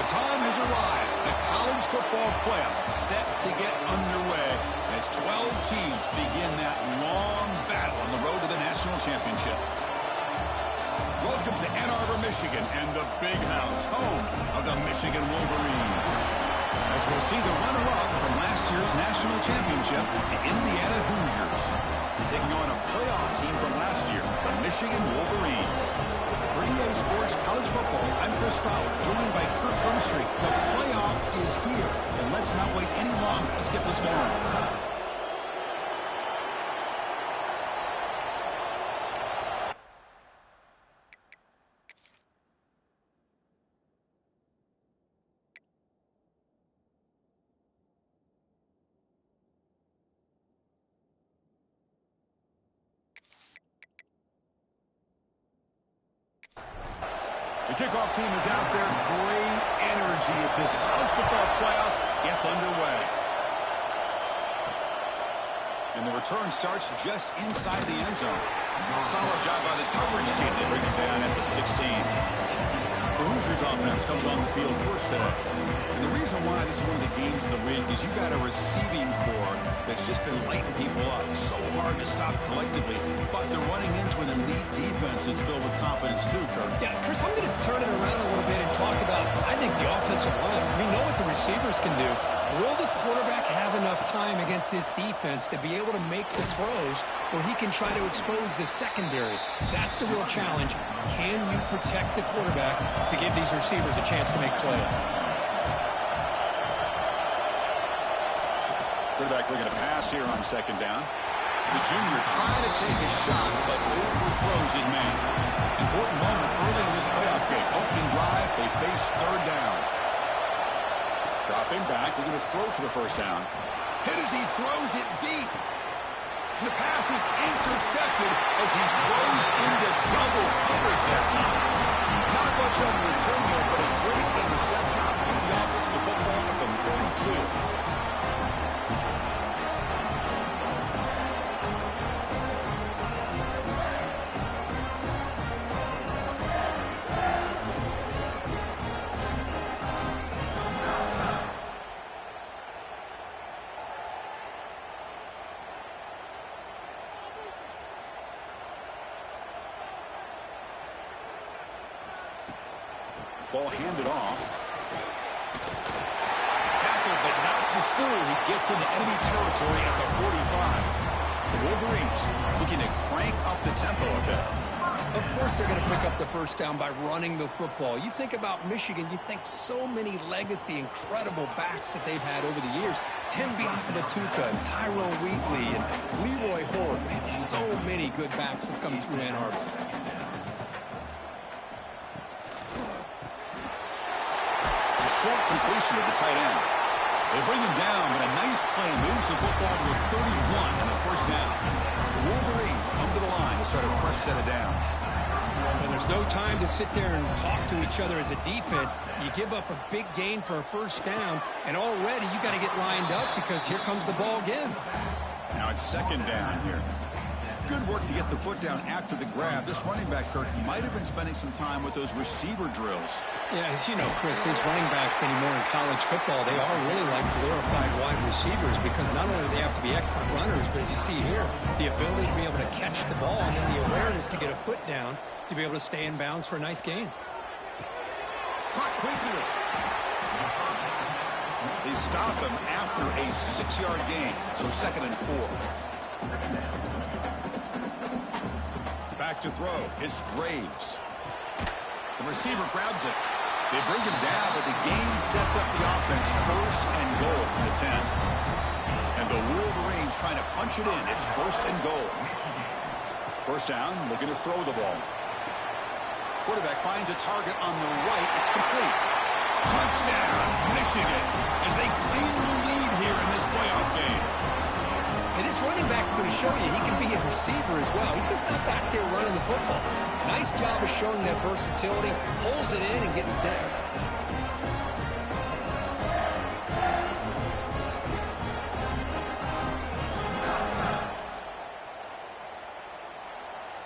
The time has arrived. The college football playoff set to get underway as 12 teams begin that long battle on the road to the national championship. Welcome to Ann Arbor, Michigan, and the Big House, home of the Michigan Wolverines. As we'll see the runner-up from last year's national championship, the Indiana Hoosiers, taking on a playoff team from last year, the Michigan Wolverines. For EA Sports College Football, I'm Chris Fowler, joined by Kirk Hermstreet. The playoff is here, and let's not wait any longer. Let's get this going. The kickoff team is out there. Great energy as this college football playoff gets underway. And the return starts just inside the end zone. Solid job by the coverage team. They bring him down at the 16. The Hoosiers offense comes on the field first today. And the reason why this is one of the games in the ring is you've got a receiving core that's just been lighting people up. So hard to stop collectively, but they're running into an elite defense that's filled with confidence too, Kirk. Yeah, Chris, I'm going to turn it around a little bit and talk about, I think, the offensive line. We know what the receivers can do. Will the quarterback have enough time against this defense to be able to make the throws where he can try to expose the secondary? That's the real challenge. Can you protect the quarterback to give these receivers a chance to make plays? Quarterback looking to pass here on second down. The junior trying to take a shot, but overthrows his man. Important moment early in this playoff game. Opening drive, they face third down. Dropping back, looking to throw for the first down. Hit as he throws it deep. And the pass is intercepted as he throws into double coverage that time. Not much on the return there, but a great interception. Give the offense the football at the 42. Ball handed off. Tackled, but not before he gets into enemy territory at the 45. The Wolverines looking to crank up the tempo a bit. Of course they're going to pick up the first down by running the football. You think about Michigan, you think so many legacy, incredible backs that they've had over the years. Tim Biakabatuka, and Tyrone Wheatley, and Leroy Horde. Man, so many good backs have come through Ann Arbor. Short completion to the tight end. They bring him down, but a nice play moves the football to the 31 and a first down. The Wolverines come to the line to start a fresh set of downs. And there's no time to sit there and talk to each other as a defense. You give up a big gain for a first down, and already you got to get lined up because here comes the ball again. Now it's second down here. Good work to get the foot down after the grab. This running back, Kirk, might have been spending some time with those receiver drills. Yeah, as you know, Chris, these running backs anymore in college football, they are really like glorified wide receivers because not only do they have to be excellent runners, but as you see here, the ability to be able to catch the ball and then the awareness to get a foot down to be able to stay in bounds for a nice gain. Caught quickly. They stop him after a 6-yard gain, so second and 4. Back to throw. It's Graves. The receiver grabs it. They bring him down, but the gain sets up the offense. First and goal from the 10. And the Wolverines trying to punch it in. It's first and goal. First down, looking to throw the ball. Quarterback finds a target on the right. It's complete. Touchdown, Michigan, as they claim the lead here in this playoff game. And this running back's going to show you he can be a receiver as well. He's just not back there running the football. Nice job of showing that versatility. Pulls it in and gets 6.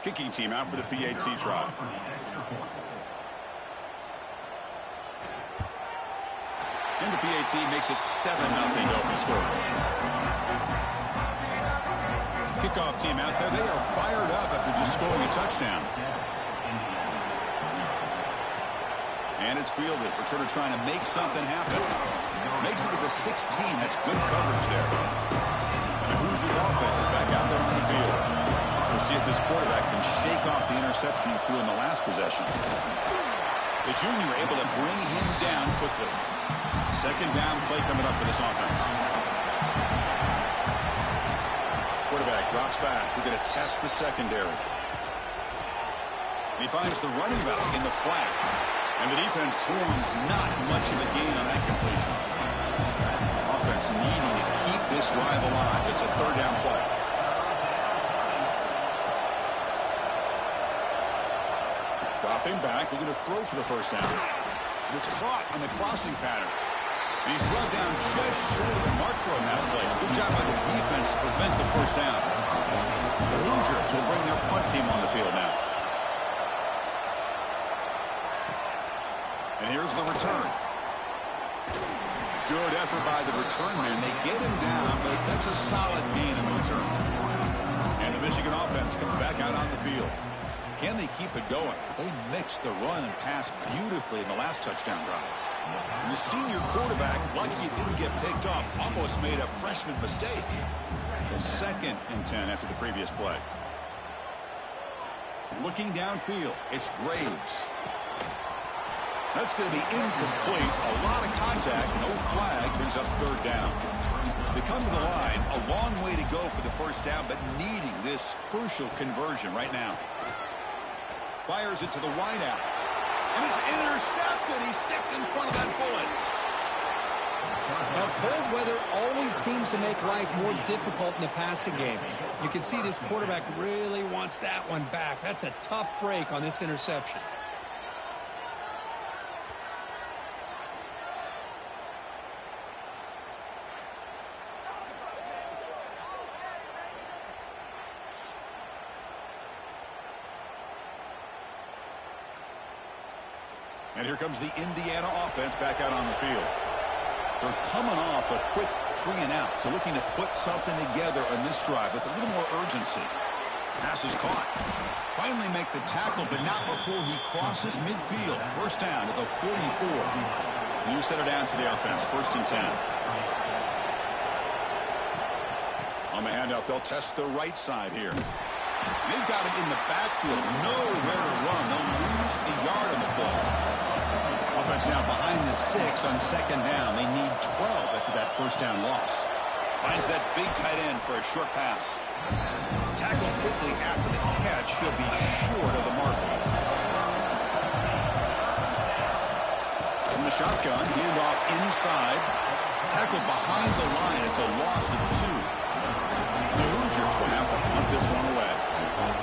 Kicking team out for the PAT try. And the PAT makes it 7-0 to open score. Kickoff team out there. They are fired up after just scoring a touchdown. And it's fielded. Returner trying to make something happen. Makes it to the 16. That's good coverage there. And the Hoosiers offense is back out there on the field. We'll see if this quarterback can shake off the interception he threw in the last possession. The junior able to bring him down quickly. Second down play coming up for this offense. Quarterback drops back. We're going to test the secondary. He finds the running back in the flat. And the defense swarms not much of a gain on that completion. Offense needing to keep this drive alive. It's a third down play. Dropping back. They're going to throw for the first down. And it's caught on the crossing pattern. And he's brought down just short of the marker on that play. Good job by the defense to prevent the first down. The Hoosiers will bring their punt team on the field now. And here's the return. Good effort by the return man. They get him down, but that's a solid gain in the return. And the Michigan offense comes back out on the field. Can they keep it going? They mixed the run and pass beautifully in the last touchdown drive. And the senior quarterback, lucky it didn't get picked off, almost made a freshman mistake. So 2nd and 10 after the previous play. Looking downfield, it's Graves. That's going to be incomplete. A lot of contact, no flag, brings up third down. They come to the line, a long way to go for the first down, but needing this crucial conversion right now. Fires it to the wideout. And it's intercepted. He stepped in front of that bullet. Now, cold weather always seems to make life more difficult in the passing game. You can see this quarterback really wants that one back. That's a tough break on this interception. And here comes the Indiana offense back out on the field. They're coming off a quick 3 and out, so looking to put something together on this drive with a little more urgency. Pass is caught. Finally make the tackle, but not before he crosses midfield. First down to the 44. New set of downs for the offense. 1st and 10. On the handout, they'll test the right side here. They've got it in the backfield. Nowhere to run. They'll lose a yard on the play. Offense now behind the 6 on 2nd down. They need 12 after that first down loss. Finds that big tight end for a short pass. Tackled quickly after the catch. Should be short of the mark. From the shotgun, handoff inside. Tackled behind the line. It's a loss of 2. The Hoosiers will have to punt this one away.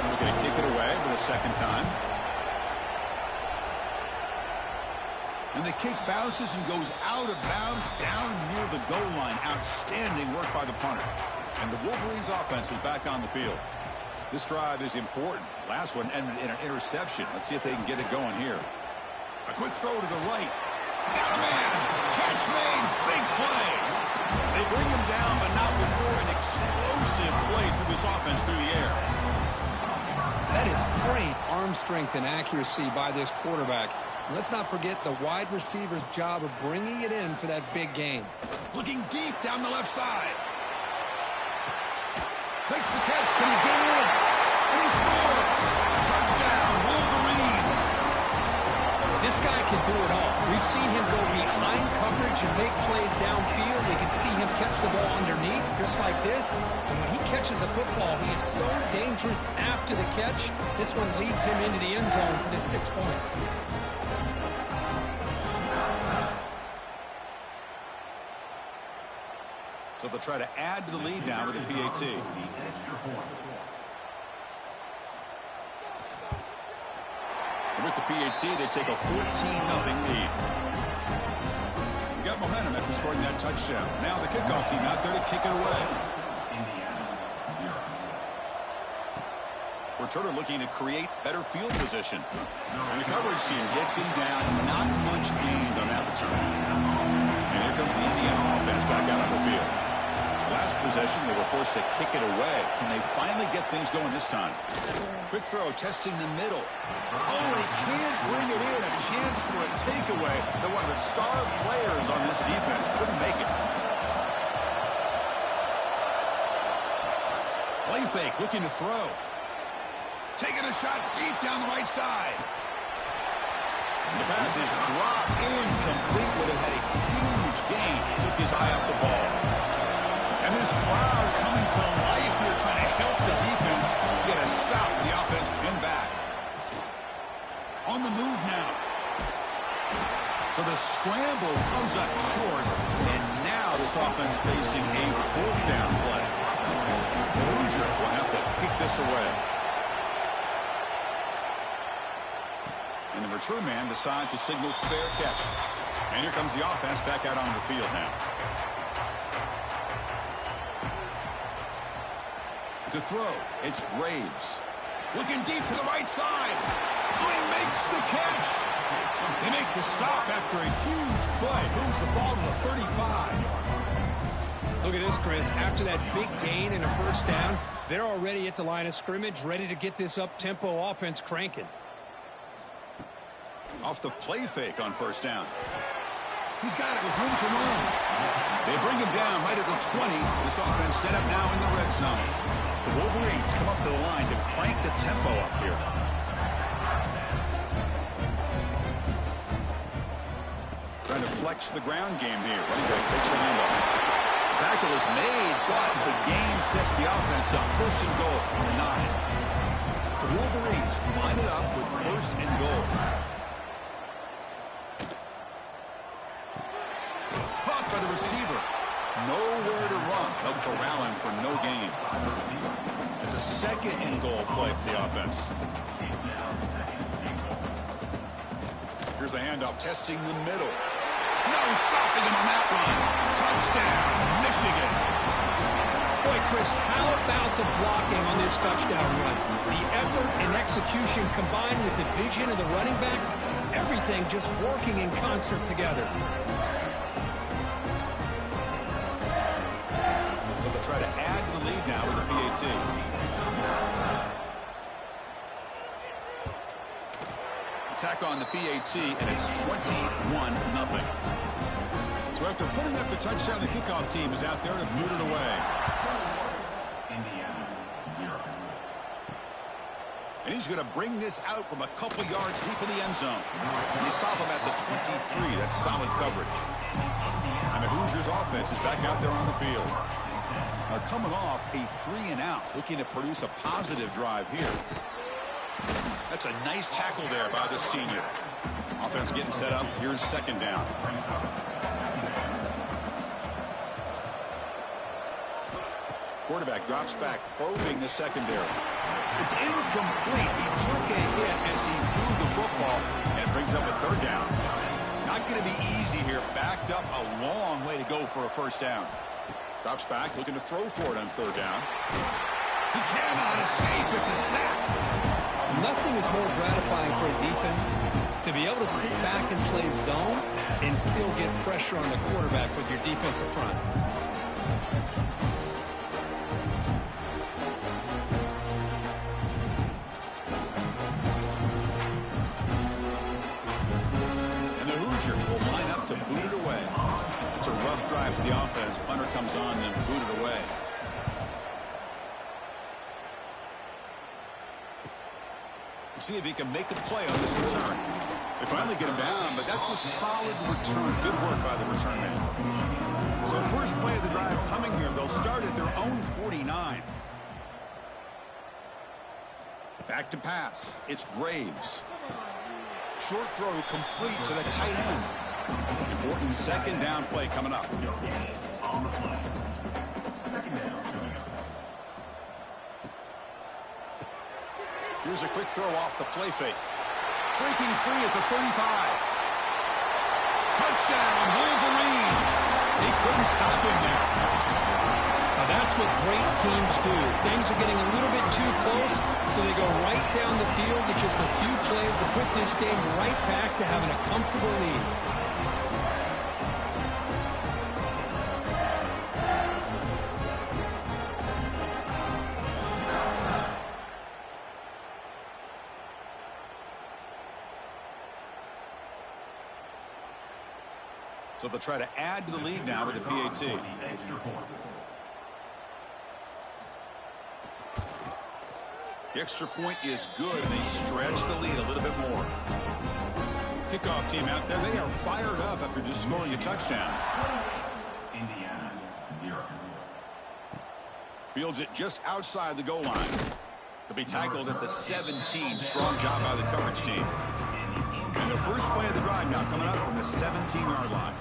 We're going to kick it away for the 2nd time. And the kick bounces and goes out of bounds down near the goal line. Outstanding work by the punter. And the Wolverines offense is back on the field. This drive is important. Last one ended in an interception. Let's see if they can get it going here. A quick throw to the right. Got a man. Catch made. Big play. They bring him down, but not before an explosive play through this offense through the air. That is great arm strength and accuracy by this quarterback. Let's not forget the wide receiver's job of bringing it in for that big gain. Looking deep down the left side. Makes the catch. Can he get in? And he scores. Touchdown, Wolverines. This guy can do it all. We've seen him go behind coverage and make plays downfield. We can see him catch the ball underneath just like this. And when he catches a football, he is so dangerous after the catch. This one leads him into the end zone for the 6 points. So they'll try to add to the lead now with the PAT. With the PAT, they take a 14-0 lead. We got momentum after scoring that touchdown. Now the kickoff team out there to kick it away. returner looking to create better field position. And the coverage team gets him down. Not much gained on that return. And here comes the Indiana offense back out on the field. Last possession, they were forced to kick it away. Can they finally get things going this time? Quick throw, testing the middle. Oh, they can't bring it in. A chance for a takeaway. They're one of the star players on this defense. Couldn't make it. Play fake, looking to throw. Taking a shot deep down the right side. The pass is dropped incomplete, but it had a huge gain. Took his eye off the ball. And this crowd coming to life here, trying to help the defense get a stop. The offense pinned back. On the move now. So the scramble comes up short, and now this offense facing a fourth down play. The Hoosiers will have to kick this away. And the return man decides to signal fair catch. And here comes the offense back out onto the field now. To throw, it's Graves. Looking deep to the right side. Oh, he makes the catch. They make the stop after a huge play. Moves the ball to the 35. Look at this, Chris. After that big gain and a first down, they're already at the line of scrimmage, ready to get this up-tempo offense cranking. Off the play fake on first down. He's got it with room to run. They bring him down right at the 20. This offense set up now in the red zone. The Wolverines come up to the line to crank the tempo up here. Trying to flex the ground game here. Running back takes the handoff. Tackle is made, but the gain sets the offense up. First and goal on the 9. The Wolverines line it up with first and goal. Caught by the receiver. Nowhere to run. They'll corral him for no gain. It's a second and goal play for the offense. Here's the handoff, testing the middle. No stopping him on that one. Touchdown, Michigan. Boy, Chris, how about the blocking on this touchdown run? The effort and execution combined with the vision of the running back, everything just working in concert together. They'll try to add to the lead now with the PAT. Attack on the PAT, and it's 21-0. So after putting up the touchdown, the kickoff team is out there to boot it away. Indiana, 0. And he's going to bring this out from a couple yards deep in the end zone. And they stop him at the 23. That's solid coverage. And the Hoosiers offense is back out there on the field. They're coming off a 3-and-out, looking to produce a positive drive here. That's a nice tackle there by the senior. Offense getting set up. Here's second down. Quarterback drops back, probing the secondary. It's incomplete. He took a hit as he threw the football and brings up a third down. Not going to be easy here. Backed up a long way to go for a first down. Drops back, looking to throw for it on third down. He cannot escape. It's a sack. Nothing is more gratifying for a defense to be able to sit back and play zone and still get pressure on the quarterback with your defensive front. And the Hoosiers will line up to boot it away. It's a rough drive for the offense. Punter comes on and boot it away. See if he can make a play on this return. They finally get him down, but that's a solid return. Good work by the return man. So first play of the drive coming here. They'll start at their own 49. Back to pass. It's Graves. Short throw complete to the tight end. Important second down play coming up. On the play. Second down. Here's a quick throw off the play fake. Breaking free at the 35. Touchdown, Wolverines. He couldn't stop him there. Now That's what great teams do. Things are getting a little bit too close, so they go right down the field with just a few plays to put this game right back to having a comfortable lead. So they'll try to add to the lead now with the PAT. The extra point is good, and they stretch the lead a little bit more. Kickoff team out there. They are fired up after just scoring a touchdown. Indiana, 0. Fields it just outside the goal line. He'll be tackled at the 17. Strong job by the coverage team. And the first play of the drive now coming up from the 17-yard line.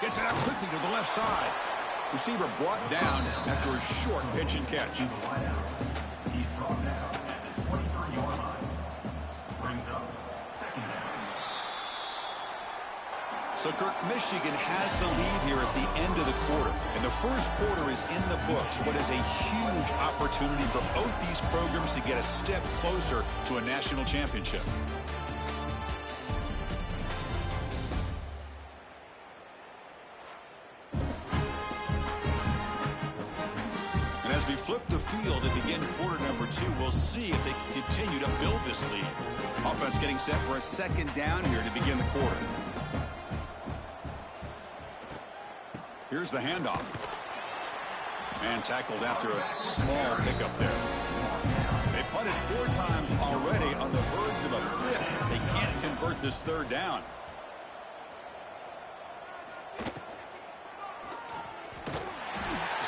Gets it out quickly to the left side. Receiver brought down after a short pitch and catch. He's brought down at the 23-yard line. Brings up second down. So, Kirk, Michigan has the lead here at the end of the quarter. And the first quarter is in the books. What is a huge opportunity for both these programs to get a step closer to a national championship. And as we flip the field to begin quarter number 2, we'll see if they can continue to build this lead. Offense getting set for a second down here to begin the quarter. Here's the handoff. And tackled after a small pickup there. They punted 4 times already on the verge of a 5th. They can't convert this third down.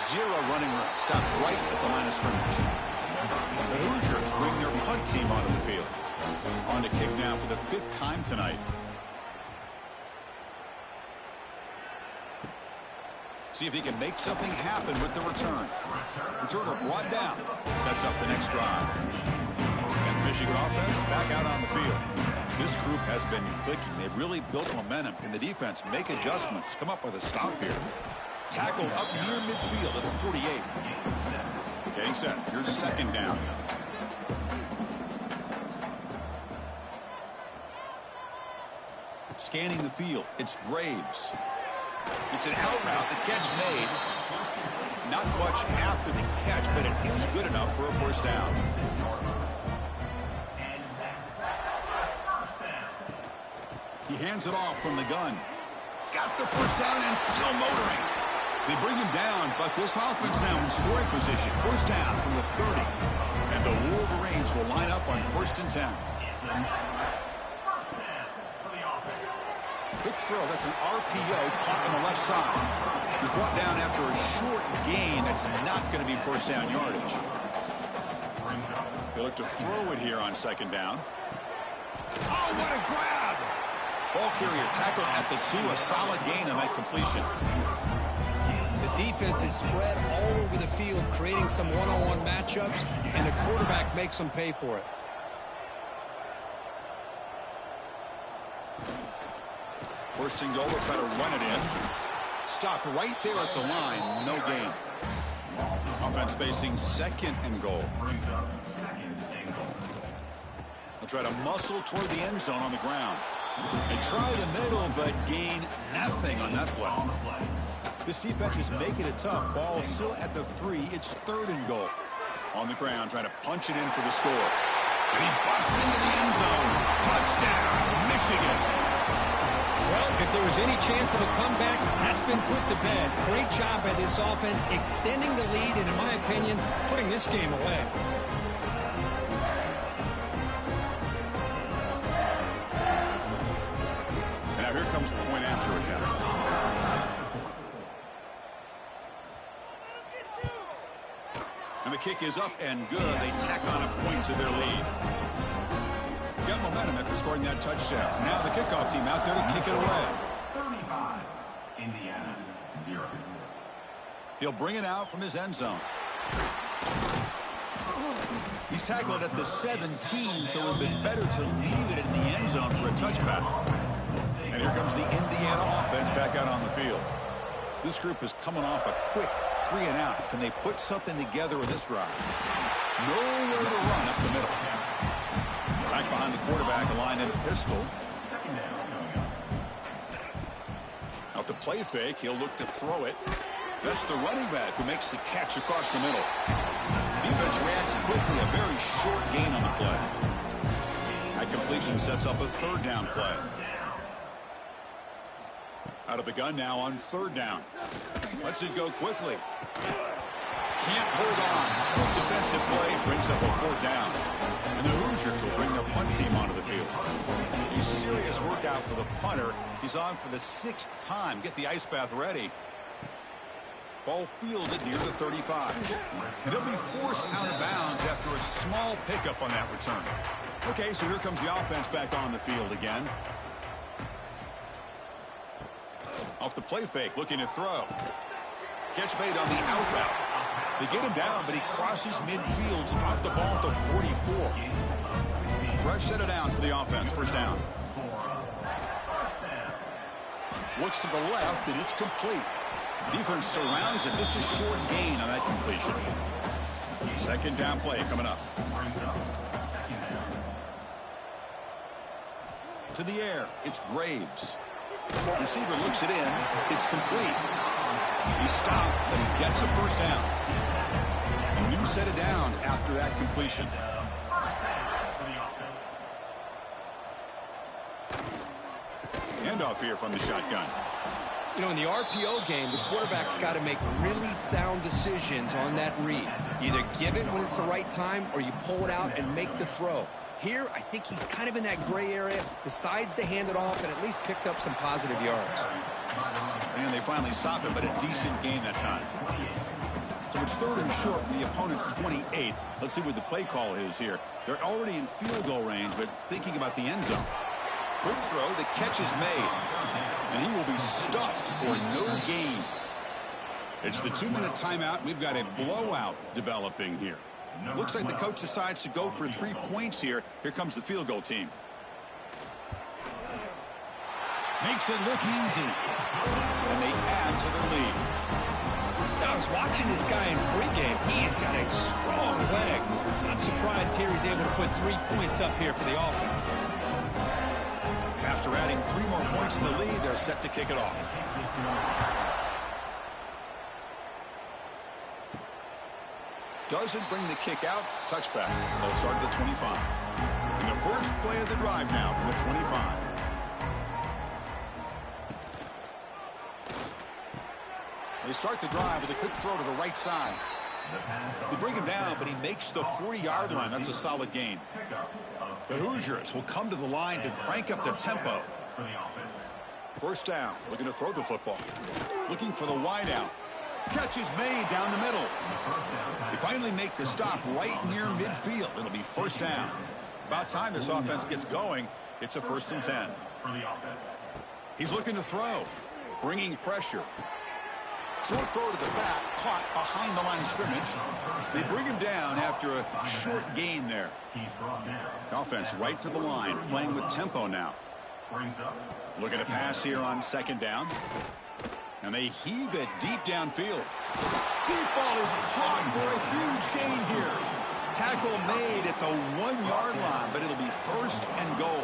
Zero running room. Stopped right at the line of scrimmage. The Hoosiers bring their punt team onto the field. On to kick now for the 5th time tonight. See if he can make something happen with the return. Returner brought down. Sets up the next drive. And the Michigan offense back out on the field. This group has been clicking. They've really built momentum. Can the defense make adjustments? Come up with a stop here. Tackled up near midfield at the 48. Getting set. Here's second down. Scanning the field. It's Braves. It's an out route. The catch made. Not much after the catch, but it is good enough for a first down. He hands it off from the gun. He's got the first down and still motoring. They bring him down, but this offense now in scoring position. First down from the 30. And the Wolverines will line up on 1st and 10. Quick throw. That's an RPO caught on the left side. He was brought down after a short gain. That's not going to be first down yardage. They look to throw it here on second down. Oh, what a grab! Ball carrier tackled at the 2. A solid gain on that completion. The defense is spread all over the field, creating some one-on-one matchups, and the quarterback makes them pay for it. First and goal, they'll try to run it in. Stopped right there at the line. No gain. Offense facing second and goal. They'll try to muscle toward the end zone on the ground. And try the middle, but gain nothing on that play. This defense is making it tough. Ball still at the 3. It's 3rd and goal. On the ground, trying to punch it in for the score. And he busts into the end zone. Touchdown, Michigan. Well, if there was any chance of a comeback, that's been put to bed. Great job by this offense extending the lead and, in my opinion, putting this game away. And now here comes the point after attempt. And the kick is up and good. They tack on a point to their lead. Got momentum after scoring that touchdown. Now the kickoff team out there to kick it away. 35, Indiana, 0. He'll bring it out from his end zone. He's tackled at the 17, so it would have been better to leave it in the end zone for a touchback. And here comes the Indiana offense back out on the field. This group is coming off a quick 3-and-out. Can they put something together in this drive? Nowhere to run up the middle. Back behind the quarterback, a line in pistol. Off the play fake, he'll look to throw it. That's the running back who makes the catch across the middle. Defense reacts quickly, a very short gain on the play. That completion sets up a third down play. Out of the gun now on third down. Lets it go quickly. Can't hold on. Good defensive play brings up a fourth down. And the Hoosiers will bring their punt team onto the field. A serious workout for the punter. He's on for the 6th time. Get the ice bath ready. Ball fielded near the 35. And he'll be forced out of bounds after a small pickup on that return. Okay, so here comes the offense back on the field again. Off the play fake, looking to throw. Catch made on the out route. They get him down, but he crosses midfield, spot the ball at the 44. Fresh set of downs for the offense, first down. Looks to the left, and it's complete. Defense surrounds it. Just a short gain on that completion. Second down play coming up. To the air, it's Graves. Receiver looks it in. It's complete. He stopped, but he gets a first down. A new set of downs after that completion. Handoff here from the shotgun. You know, in the RPO game, the quarterback's got to make really sound decisions on that read. Either give it when it's the right time or you pull it out and make the throw. Here, I think he's kind of in that gray area, decides to hand it off and at least picked up some positive yards. And they finally stop it, but a decent gain that time. So it's third and short from the opponent's 28. Let's see what the play call is here. They're already in field goal range, but thinking about the end zone. Quick throw, the catch is made. And he will be stuffed for no gain. It's the 2-minute timeout. We've got a blowout developing here. Looks like the coach decides to go for 3 points here. Here comes the field goal team. Makes it look easy. And they add to their lead. I was watching this guy in pregame. He has got a strong leg. Not surprised here he's able to put 3 points up here for the offense. After adding 3 more points to the lead, they're set to kick it off. Doesn't bring the kick out. Touchback. They'll start at the 25. And the first play of the drive now from the 25. They start the drive with a quick throw to the right side. They bring him down, but he makes the 40-yard line. That's a solid gain. The Hoosiers will come to the line to crank up the tempo. First down, looking to throw the football. Looking for the wide out. Catch is made down the middle. They finally make the stop right near midfield. It'll be first down. About time this offense gets going. It's a 1st and 10. He's looking to throw. Bringing pressure. Short throw to the back, caught behind the line of scrimmage. They bring him down after a short gain there. Offense right to the line, playing with tempo now. Looking to pass here on second down. And they heave it deep downfield. Deep ball is caught for a huge gain here. Tackle made at the 1-yard line, but it'll be first and goal.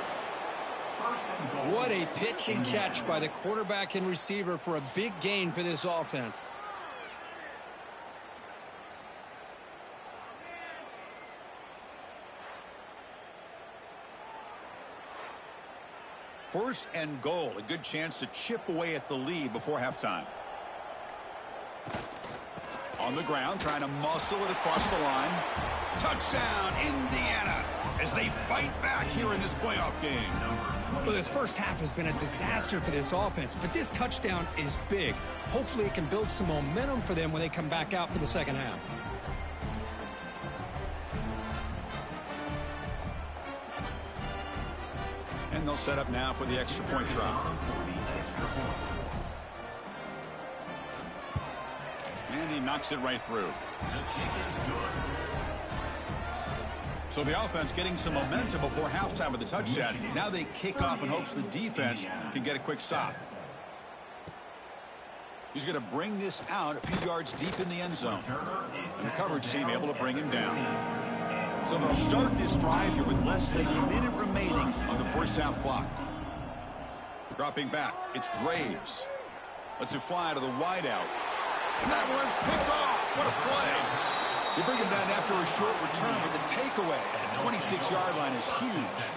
What a pitch and catch by the quarterback and receiver for a big gain for this offense. First and goal, a good chance to chip away at the lead before halftime. On the ground, trying to muscle it across the line. Touchdown, Indiana, as they fight back here in this playoff game. Well, this first half has been a disaster for this offense, but this touchdown is big. Hopefully it can build some momentum for them when they come back out for the second half. And they'll set up now for the extra point try. And he knocks it right through. So the offense getting some momentum before halftime with the touchdown. Now they kick off in hopes the defense can get a quick stop. He's going to bring this out a few yards deep in the end zone. And the coverage team able to bring him down. So they'll start this drive here with less than a minute remaining on the first half clock. Dropping back, it's Graves. Lets it fly to the wideout. And that one's picked off. What a play. They bring him down after a short return, but the takeaway at the 26-yard line is huge.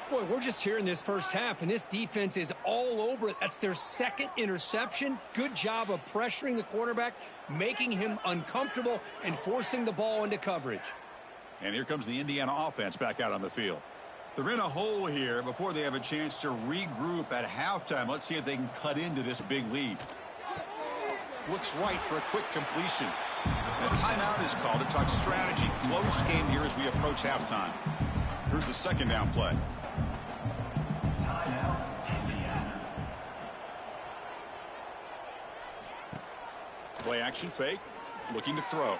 Boy, we're just here in this first half, and this defense is all over it. That's their second interception. Good job of pressuring the quarterback, making him uncomfortable, and forcing the ball into coverage. And here comes the Indiana offense back out on the field. They're in a hole here before they have a chance to regroup at halftime. Let's see if they can cut into this big lead. Looks right for a quick completion. And a timeout is called to talk strategy. Close game here as we approach halftime. Here's the second down play. Play action fake. Looking to throw.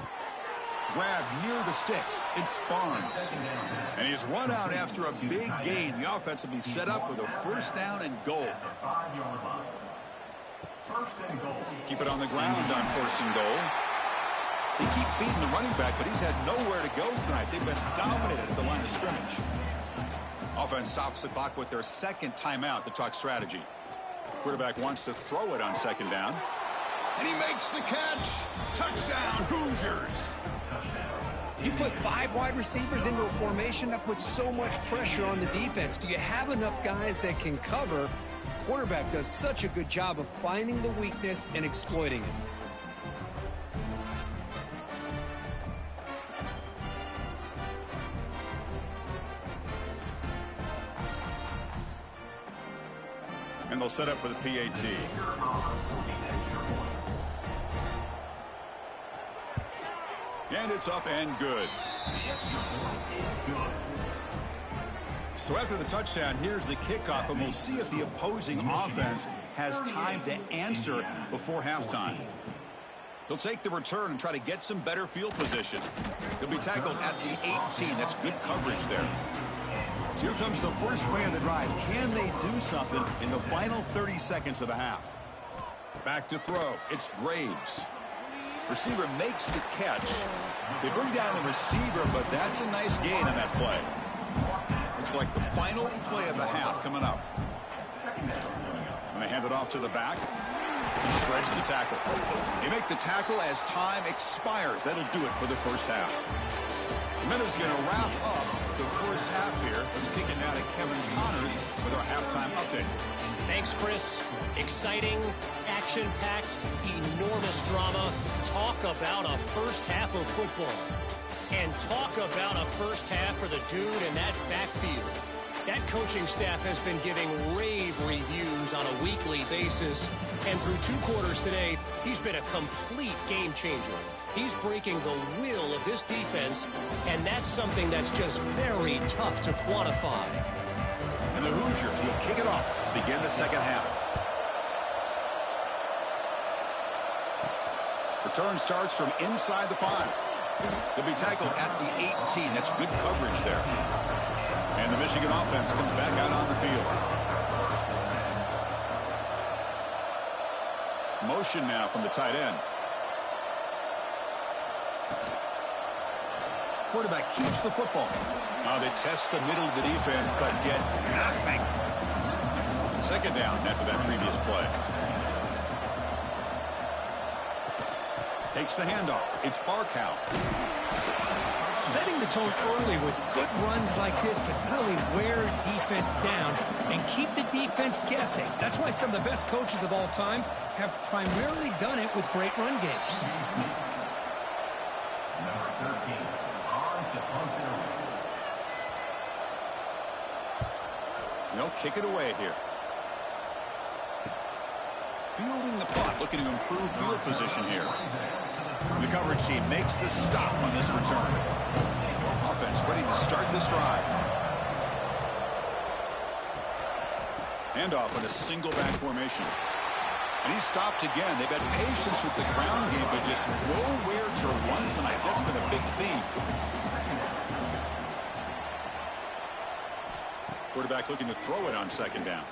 Grab near the sticks. It's Barnes. And he's run out after a big gain. The offense will be set up with a first down and goal. Keep it on the ground on first and goal. They keep feeding the running back, but he's had nowhere to go tonight. They've been dominated at the line of scrimmage. Offense stops the clock with their second timeout to talk strategy. Quarterback wants to throw it on second down. And he makes the catch. Touchdown, Hoosiers. You put 5 wide receivers into a formation, that puts so much pressure on the defense. Do you have enough guys that can cover? Quarterback does such a good job of finding the weakness and exploiting it. And they'll set up for the PAT. And it's up and good. So after the touchdown, here's the kickoff, and we'll see if the opposing offense has time to answer before halftime. He'll take the return and try to get some better field position. He'll be tackled at the 18. That's good coverage there. So here comes the first play of the drive. Can they do something in the final 30 seconds of the half? Back to throw. It's Graves. Receiver makes the catch. They bring down the receiver, but that's a nice gain on that play. Looks like the final play of the half coming up. And they hand it off to the back. He shreds the tackle. They make the tackle as time expires. That'll do it for the first half. Minuta's going to wrap up the first half here. Let's kick it now to Kevin Connors with our halftime update. Thanks, Chris. Exciting, action-packed, enormous drama. Talk about a first half of football. And talk about a first half for the dude in that backfield. That coaching staff has been giving rave reviews on a weekly basis. And through 2 quarters today, he's been a complete game changer. He's breaking the will of this defense, and that's something that's just very tough to quantify. And the Hoosiers will kick it off to begin the second half. Return starts from inside the 5. They'll be tackled at the 18. That's good coverage there. And the Michigan offense comes back out on the field. Motion now from the tight end. Quarterback keeps the football. Now they test the middle of the defense, but get nothing. Second down after that previous play. Takes the handoff. It's Barkow. Setting the tone early with good runs like this can really wear defense down and keep the defense guessing. That's why some of the best coaches of all time have primarily done it with great run games. They'll kick it away here. Fielding the punt, looking to improve field position here. The coverage team makes the stop on this return. Offense ready to start this drive. Handoff in a single back formation. And he's stopped again. They've had patience with the ground game, but just nowhere to run tonight. That's been a big theme. Quarterback looking to throw it on second down.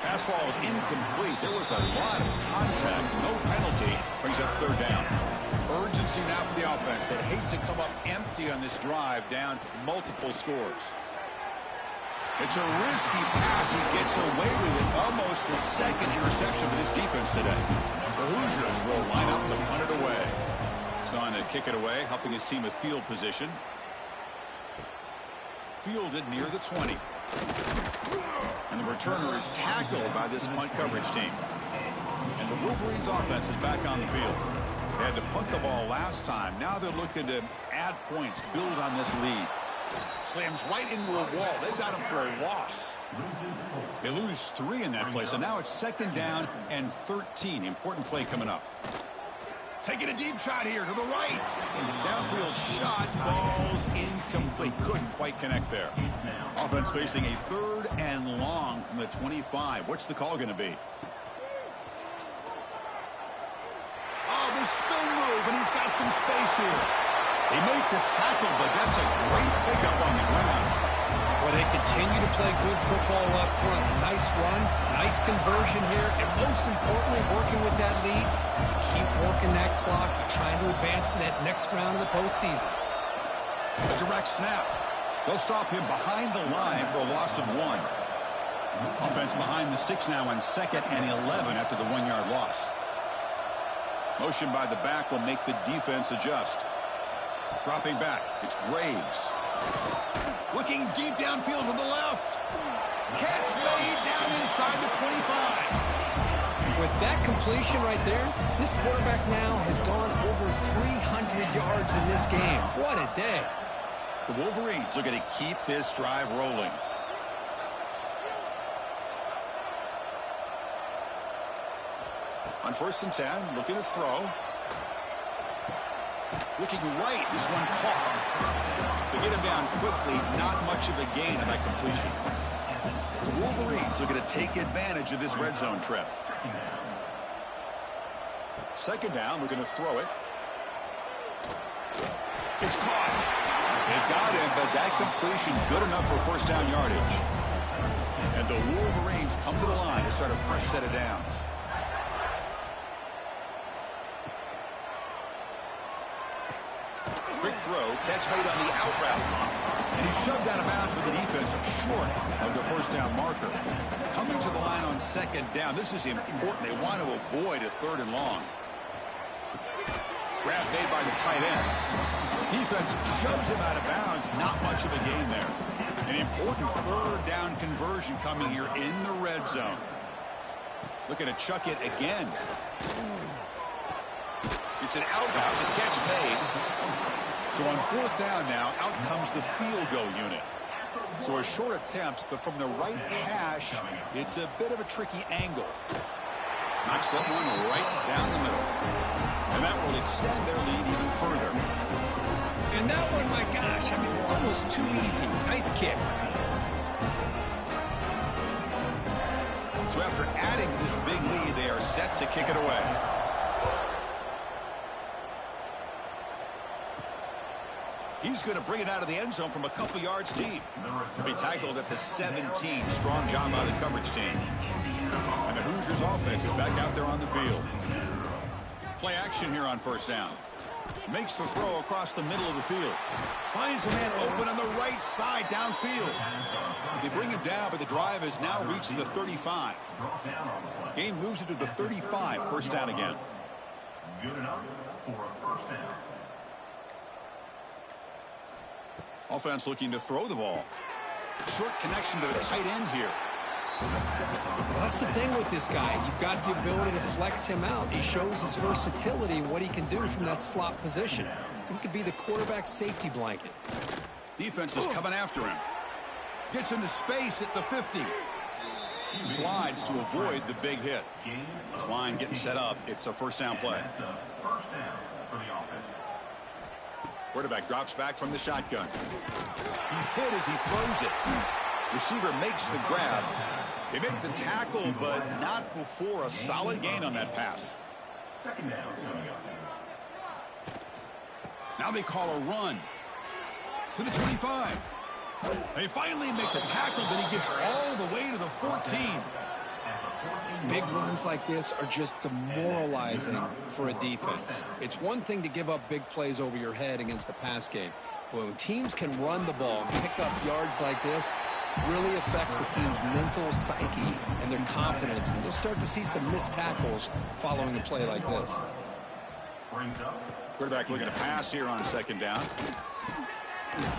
Pass ball is incomplete. There was a lot of contact. No penalty. Brings up third down. Urgency now for the offense that hates to come up empty on this drive, down multiple scores. It's a risky pass. He gets away with it. Almost the second interception for this defense today. The Hoosiers will line up to punt it away. He's on to kick it away, helping his team with field position. Fielded near the 20. And the returner is tackled by this punt coverage team. And the Wolverines offense is back on the field. They had to punt the ball last time. Now they're looking to add points, build on this lead. Slams right into a wall. They've got him for a loss. They lose 3 in that play, so now it's second down and 13. Important play coming up. Taking a deep shot here to the right. Downfield shot falls incomplete. Couldn't quite connect there. Offense facing a 3rd and long from the 25. What's the call going to be? Oh, the spin move, and he's got some space here. They make the tackle, but that's a great pickup on the ground. Well, they continue to play good football up front. A nice run, nice conversion here, and most importantly, working with that lead, you keep working that clock. You're trying to advance to that next round of the postseason. A direct snap. They'll stop him behind the line for a loss of 1. Offense behind the 6 now on 2nd and 11 after the 1-yard loss. Motion by the back will make the defense adjust. Dropping back, it's Graves. Looking deep downfield to the left. Catch made down inside the 25. With that completion right there, this quarterback now has gone over 300 yards in this game. What a day. The Wolverines are going to keep this drive rolling. On 1st and 10, looking to throw. Looking right, this one caught. They get him down quickly, not much of a gain on that completion. The Wolverines are going to take advantage of this red zone trip. Second down, we're going to throw it. It's caught. They got him, but that completion good enough for 1st down yardage. And the Wolverines come to the line to start a fresh set of downs. Quick throw, catch made on the out route. And he's shoved out of bounds with the defense short of the 1st down marker. Coming to the line on 2nd down. This is important. They want to avoid a 3rd and long. Grab made by the tight end. Defense shoves him out of bounds. Not much of a gain there. An important 3rd down conversion coming here in the red zone. Looking to chuck it again. It's an out route. The catch made. So on 4th down now, out comes the field goal unit. So a short attempt, but from the right hash, it's a bit of a tricky angle. Knocks that one right down the middle. And that will extend their lead even further. And that one, my gosh, I mean, it's almost too easy. Nice kick. So after adding to this big lead, they are set to kick it away. He's going to bring it out of the end zone from a couple yards deep. He'll be tackled at the 17. Strong job by the coverage team. And the Hoosiers offense is back out there on the field. Play action here on 1st down. Makes the throw across the middle of the field. Finds a man open on the right side downfield. They bring him down, but the drive has now reached the 35. Game moves it to the 35. 1st down again. Good enough for a 1st down. Offense looking to throw the ball. Short connection to the tight end here. Well, that's the thing with this guy. You've got the ability to flex him out. He shows his versatility and what he can do from that slot position. He could be the quarterback safety blanket. Defense is coming after him. Gets into space at the 50. Slides to avoid the big hit. This line getting set up. It's a 1st down play. That's a 1st down for the offense. Quarterback drops back from the shotgun. He's hit as he throws it. Receiver makes the grab. They make the tackle, but not before a solid gain on that pass. 2nd down coming up. Now they call a run to the 25. They finally make the tackle, but he gets all the way to the 14. Big runs like this are just demoralizing for a defense. It's one thing to give up big plays over your head against the pass game. But when teams can run the ball and pick up yards like this, it really affects the team's mental psyche and their confidence. And you'll start to see some missed tackles following a play like this. Quarterback looking to pass here on second down.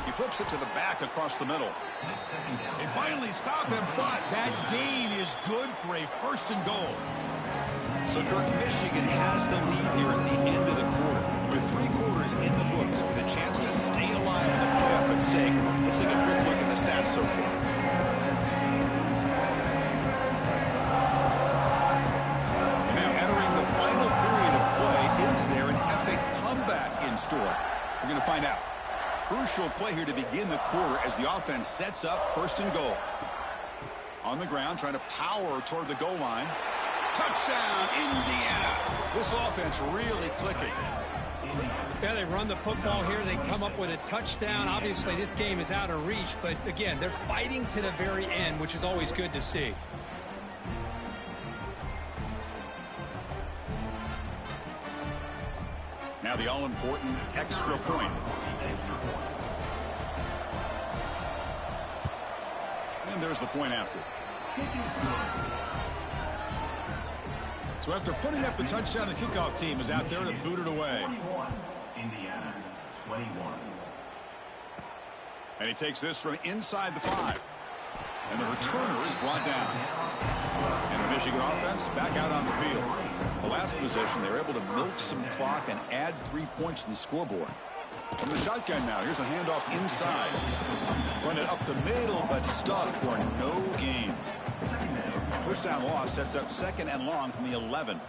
He flips it to the back across the middle. They finally stop him, but that gain is good for a 1st and goal. So Michigan has the lead here at the end of the quarter. With 3 quarters in the books, with a chance to stay alive in the playoff at stake. Let's take a quick look at the stats so far. Now entering the final period of play, is there an epic comeback in store? We're going to find out. Crucial play here to begin the quarter as the offense sets up 1st and goal. On the ground, trying to power toward the goal line. Touchdown, Indiana. This offense really clicking. Yeah, they run the football here. They come up with a touchdown. Obviously, this game is out of reach, but again, they're fighting to the very end, which is always good to see. Now the all-important extra point. And there's the point after. So after putting up a touchdown, the kickoff team is out there to boot it away. Indiana, 21. And he takes this from inside the 5. And the returner is brought down. And the Michigan offense back out on the field. The last possession, they were able to milk some clock and add 3 points to the scoreboard. From the shotgun now, here's a handoff inside. Run it up the middle, but stuffed for no gain. 1st down loss sets up 2nd and long from the 11.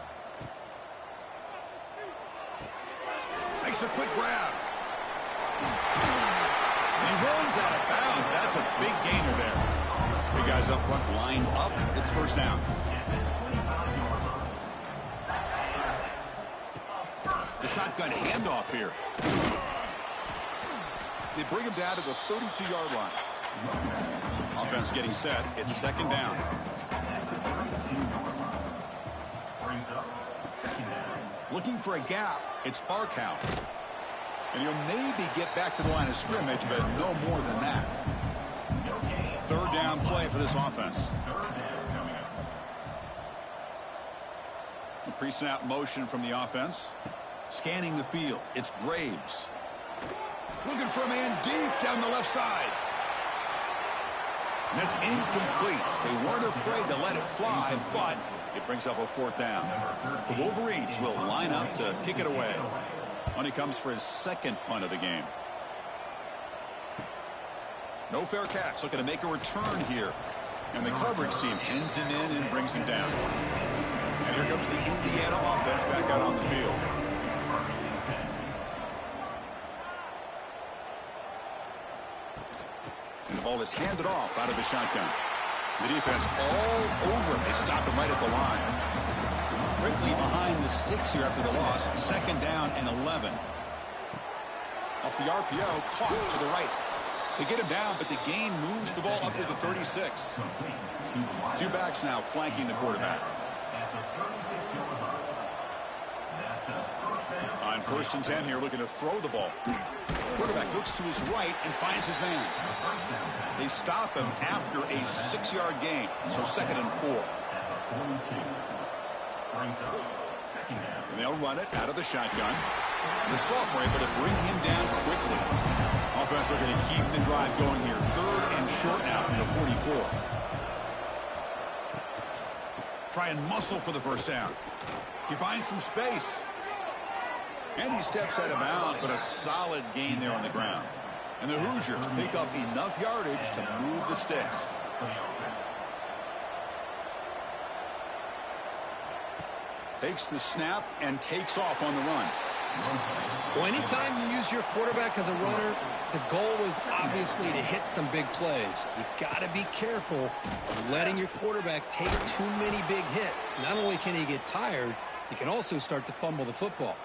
Makes a quick grab. And he runs out of bounds. That's a big gainer there. Big guys up front lined up. It's 1st down. The shotgun handoff here. They bring him down to the 32-yard line. Offense getting set. It's 2nd down. Looking for a gap. It's Barkow. And he'll maybe get back to the line of scrimmage, but no more than that. 3rd down play for this offense. A pre-snap motion from the offense. Scanning the field. It's Braves. Looking for a man deep down the left side. And that's incomplete. They weren't afraid to let it fly, but it brings up a 4th down. The Wolverines will line up to kick it away. When he comes for his 2nd punt of the game. No fair catch. Looking to make a return here. And the coverage team ends him in and brings him down. And here comes the Indiana offense back out on the field. And the ball is handed off out of the shotgun. The defense all over it. They stop him right at the line. Quickly behind the sticks here after the loss. 2nd down and 11. Off the RPO, caught to the right. They get him down, but the gain moves the ball up to the 36. 2 backs now flanking the quarterback. On 1st and 10 here, looking to throw the ball. Quarterback looks to his right and finds his man. They stop him after a 6-yard gain, so 2nd and 4. And they'll run it out of the shotgun. The sophomore able to bring him down quickly. Offense are going to keep the drive going here. 3rd and short now from the 44. Try and muscle for the 1st down. He finds some space. And he steps out of bounds, but a solid gain there on the ground. And the Hoosiers pick up enough yardage to move the sticks. Takes the snap and takes off on the run. Well, anytime you use your quarterback as a runner, the goal is obviously to hit some big plays. You got to be careful of letting your quarterback take too many big hits. Not only can he get tired, he can also start to fumble the football.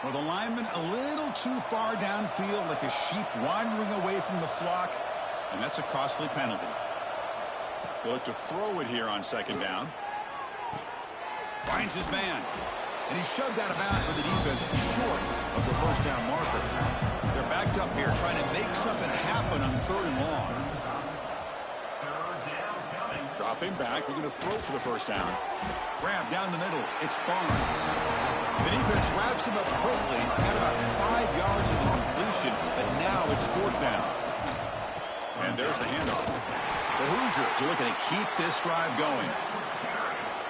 Well, the lineman a little too far downfield, like a sheep wandering away from the flock, and that's a costly penalty. He'll look to throw it here on second down. Finds his man, and he's shoved out of bounds by the defense short of the first down marker. They're backed up here trying to make something happen on third and long. Dropping back, they're going to throw for the first down. Grab down the middle, it's Barnes. The defense wraps him up quickly, got about 5 yards of the completion, but now it's fourth down. And there's the handoff. The Hoosiers are looking to keep this drive going.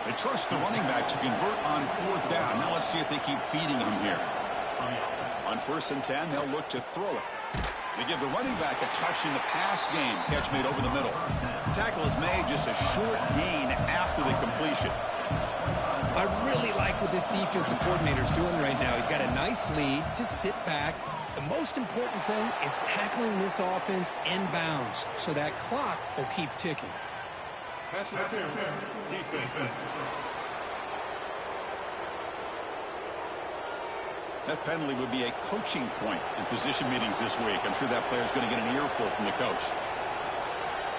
They trust the running back to convert on fourth down. Now let's see if they keep feeding him here. On 1st and 10, they'll look to throw it. They give the running back a touch in the pass game. Catch made over the middle. Tackle is made, just a short gain after the completion. I really like what this defensive coordinator is doing right now. He's got a nice lead. Just sit back. The most important thing is tackling this offense inbounds so that clock will keep ticking. Pass interference. Defense. That penalty would be a coaching point in position meetings this week. I'm sure that player's going to get an earful from the coach.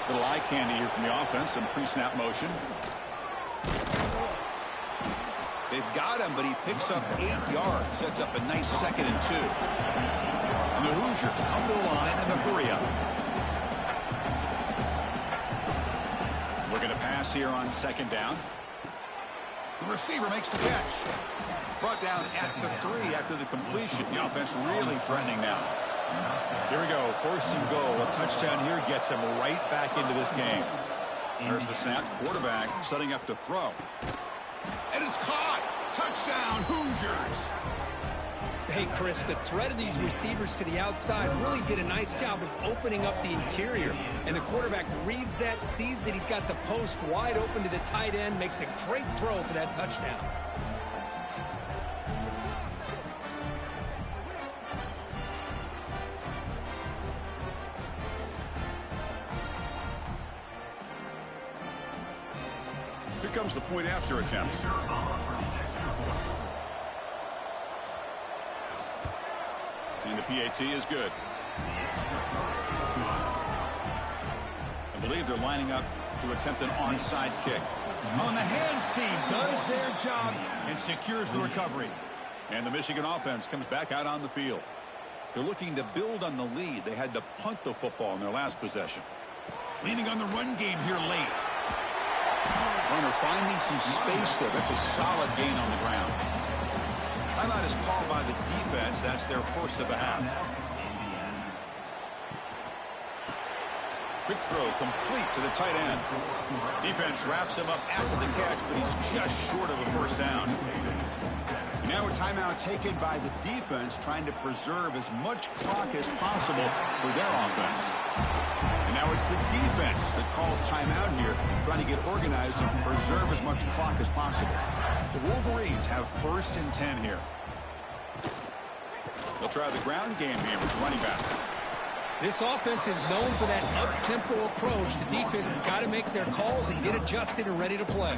Little eye candy here from the offense. Some pre-snap motion. They've got him, but he picks up 8 yards. Sets up a nice 2nd and 2. And the Hoosiers come to the line in the hurry up. We're going to pass here on 2nd down. The receiver makes the catch. Brought down at the 3 after the completion. The offense really threatening now. Here we go. 1st and goal. A touchdown here gets them right back into this game. There's the snap. Quarterback setting up to throw. And it's caught. Touchdown, Hoosiers. Hey, Chris, the threat of these receivers to the outside really did a nice job of opening up the interior. And the quarterback reads that, sees that he's got the post wide open to the tight end, makes a great throw for that touchdown. Here comes the point after attempt. And the PAT is good. I believe they're lining up to attempt an onside kick. On the hands team does their job and secures the recovery. And the Michigan offense comes back out on the field. They're looking to build on the lead. They had to punt the football in their last possession. Leaning on the run game here late. Runner finding some space there. That's a solid gain on the ground. Timeout is called by the defense. That's their first of the half. Quick throw complete to the tight end. Defense wraps him up after the catch, but he's just short of a first down. Now a timeout taken by the defense, trying to preserve as much clock as possible for their offense. And now it's the defense that calls timeout here, trying to get organized and preserve as much clock as possible. The Wolverines have 1st and 10 here. They'll try the ground game here with the running back. This offense is known for that up-tempo approach. The defense has got to make their calls and get adjusted and ready to play.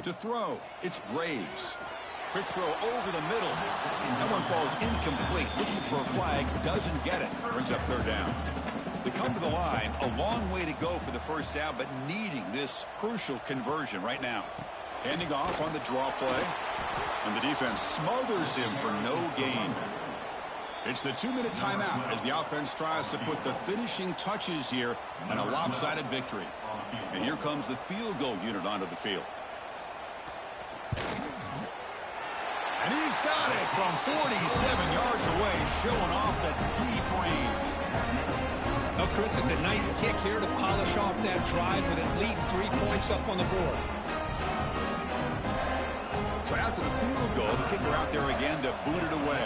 To throw, it's Braves. Quick throw over the middle. That one falls incomplete. Looking for a flag, doesn't get it. Brings up 3rd down. They come to the line, a long way to go for the first down, but needing this crucial conversion right now. Handing off on the draw play. And the defense smothers him for no gain. It's the 2-minute timeout as the offense tries to put the finishing touches here on a lopsided victory. And here comes the field goal unit onto the field. And he's got it from 47 yards away, showing off the deep range. Well, Chris, it's a nice kick here to polish off that drive with at least 3 points up on the board. So So after the field goal, the kicker out there again to boot it away.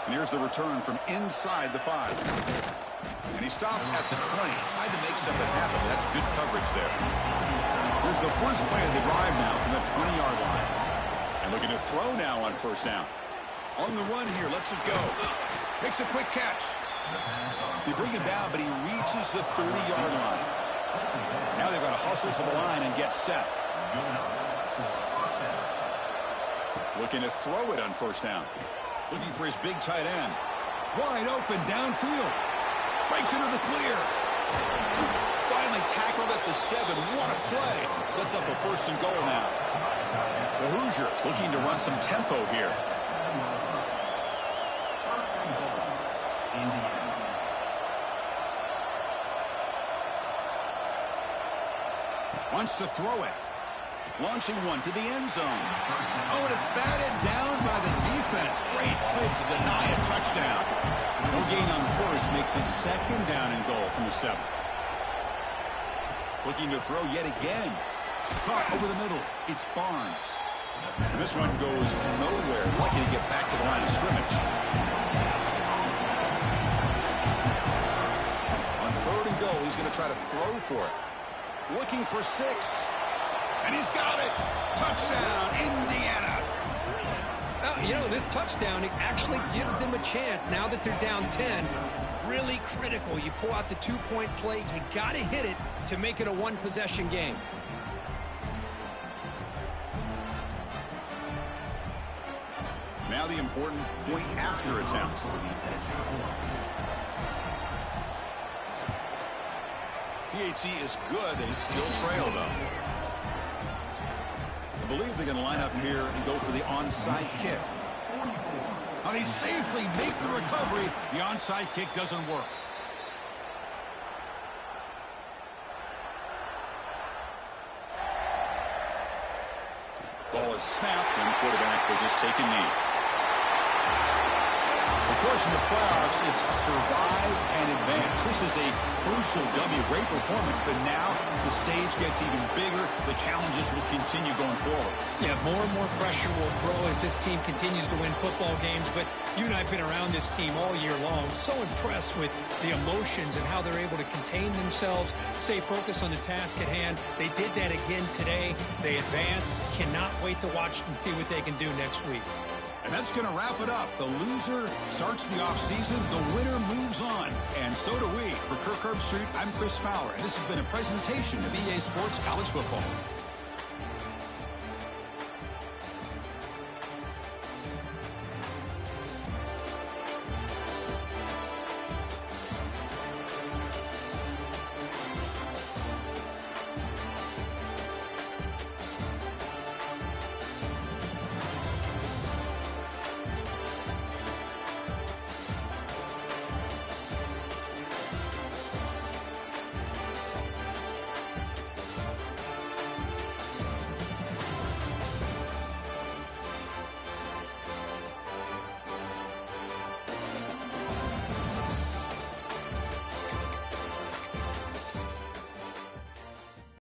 And here's the return from inside the 5. And he stopped at the 20. Tried to make something happen. That's good coverage there. Here's the first play of the drive now from the 20-yard line. And looking to throw now on first down. On the run here, lets it go. Makes a quick catch. They bring him down, but he reaches the 30-yard line. Now they've got to hustle to the line and get set. Looking to throw it on first down. Looking for his big tight end. Wide open downfield. Breaks into the clear. Finally tackled at the 7. What a play. Sets up a 1st and goal now. The Hoosiers looking to run some tempo here. Wants to throw it. Launching one to the end zone. Oh, and it's batted down by the defense. Great play to deny a touchdown. No gain on first. Makes it 2nd down and goal from the 7. Looking to throw yet again. Caught over the middle. It's Barnes. And this one goes nowhere. Lucky to get back to the line of scrimmage. On 3rd and goal, he's going to try to throw for it. Looking for 6. And he's got it. Touchdown, Indiana. Well, you know, this touchdown it actually gives them a chance now that they're down 10. Really critical. You pull out the 2-point play. You got to hit it to make it a 1-possession game. Now the important point after attempt. PHC is good. They still trail, though. I believe they're going to line up here and go for the onside kick. Now they safely make the recovery. The onside kick doesn't work. Ball is snapped, and the quarterback will just take a knee. The course in the playoffs is survive and advance. This is a crucial W. Great performance, but now the stage gets even bigger. The challenges will continue going forward. Yeah, more and more pressure will grow as this team continues to win football games. But you and I have been around this team all year long. So impressed with the emotions and how they're able to contain themselves, stay focused on the task at hand. They did that again today. They advance. Cannot wait to watch and see what they can do next week. And that's going to wrap it up. The loser starts the offseason. The winner moves on. And so do we. For Kirk Herbstreit, I'm Chris Fowler. And this has been a presentation of EA Sports College Football.